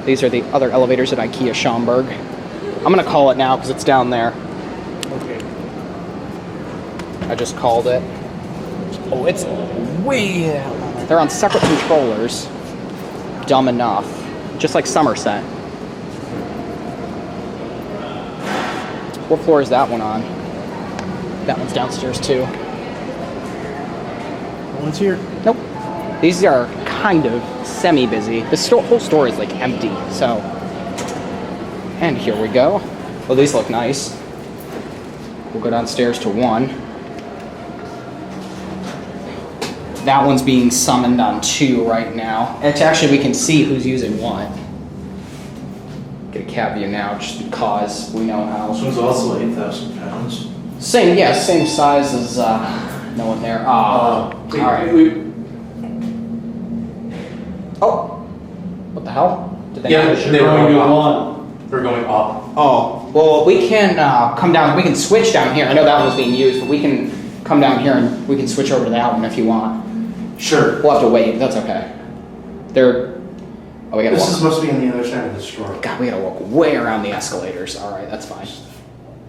These are the other elevators at Ikea Schaumburg. I'm gonna call it now because it's down there. Okay. I just called it. Oh, it's way out. They're on separate controllers. Dumb enough. Just like Somerset. What floor is that one on? That one's downstairs too. No one's here. Nope. These are kind of semi-busy. This whole store is like empty, so. And here we go. Well, these look nice. We'll go downstairs to one. That one's being summoned on 2 right now. It's actually, we can see who's using what. Get a cab view now, just because we know how. This one's also 8,000 pounds. Same, yeah, same size as no one there. All right. Oh, what the hell? Did they Yeah, they're going to one. They're going up. Oh, well, we can come down. We can switch down here. I know that one was being used, but we can come down here and we can switch over to that one if you want. Sure. We'll have to wait. That's okay. They're. Oh, we gotta This walk. is supposed to be on the other side of the store. God, we gotta walk way around the escalators. All right, that's fine.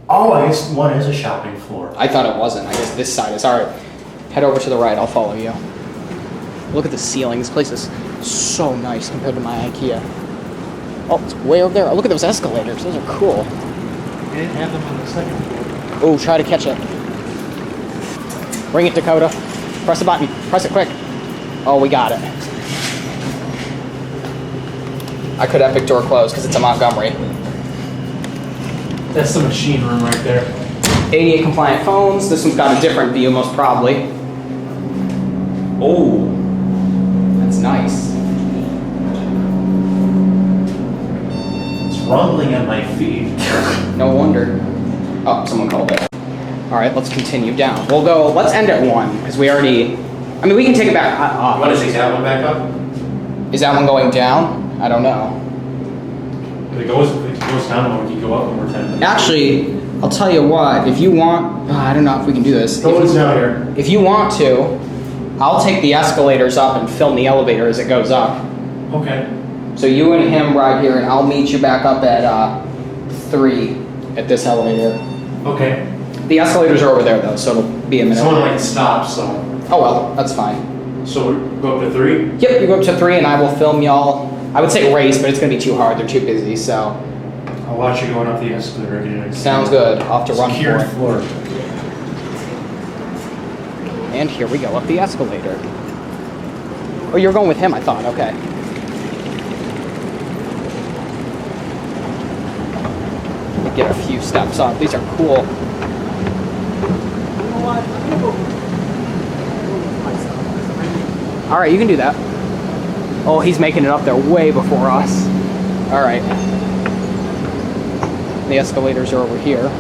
Oh, I guess one is a shopping floor. I thought it wasn't. I guess this side is. All right, head over to the right. I'll follow you. Look at the ceiling. This place is so nice compared to my IKEA. Oh, it's way over there. Oh, look at those escalators. Those are cool. They didn't have them on the second floor. Oh, try to catch it. Bring it, Dakota. Press the button. Press it quick. Oh, we got it. I could epic door close because it's a Montgomery. That's the machine room right there. ADA compliant phones. This one's got a different view, most probably. Oh, that's nice. It's rumbling at my feet. No wonder. Oh, someone called it. All right, let's continue down. We'll go, let's end at 1, because we already, I mean, we can take it back. You want to take that one back up? Is that one going down? I don't know. If it goes down, we can go up one more 10 minutes. Actually, I'll tell you what, if you want, I don't know if we can do this. No one's down here. If you want to, I'll take the escalators up and film the elevator as it goes up. Okay. So you and him ride here, and I'll meet you back up at 3 at this elevator. Okay. The escalators are over there, though, so it'll be a minute. Someone like stopped, so. Oh, well, that's fine. So we go up to 3? Yep, you go up to 3, and I will film y'all. I would say race, but it's going to be too hard. They're too busy, so. I'll watch you going up the escalator again. Sounds good. I'll have to run Secure for it. floor. And here we go up the escalator. Oh, you're going with him, I thought. Okay. Get a few steps up. These are cool. All right, you can do that. Oh, he's making it up there way before us. All right. The escalators are over here.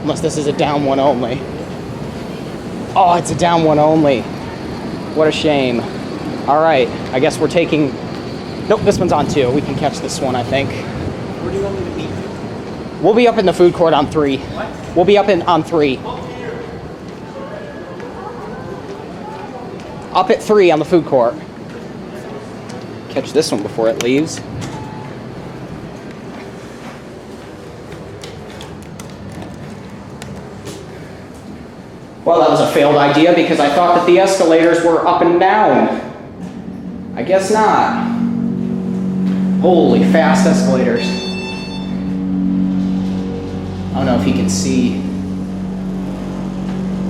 Unless this is a down one only. Oh, it's a down one only. What a shame. All right, I guess we're taking... Nope, this one's on 2. We can catch this one, I think. Where do you want me to meet? We'll be up in the food court on 3. What? We'll be up on 3. Up at 3 on the food court. Catch this one before it leaves. Well, that was a failed idea because I thought that the escalators were up and down. I guess not. Holy fast escalators. I don't know if he can see.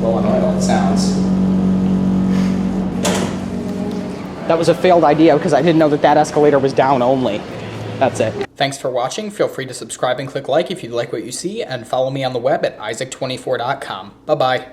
Well, I know it sounds. That was a failed idea because I didn't know that that escalator was down only. That's it. Thanks for watching. Feel free to subscribe and click like if you like what you see, and follow me on the web at isaac24.com. Bye-bye.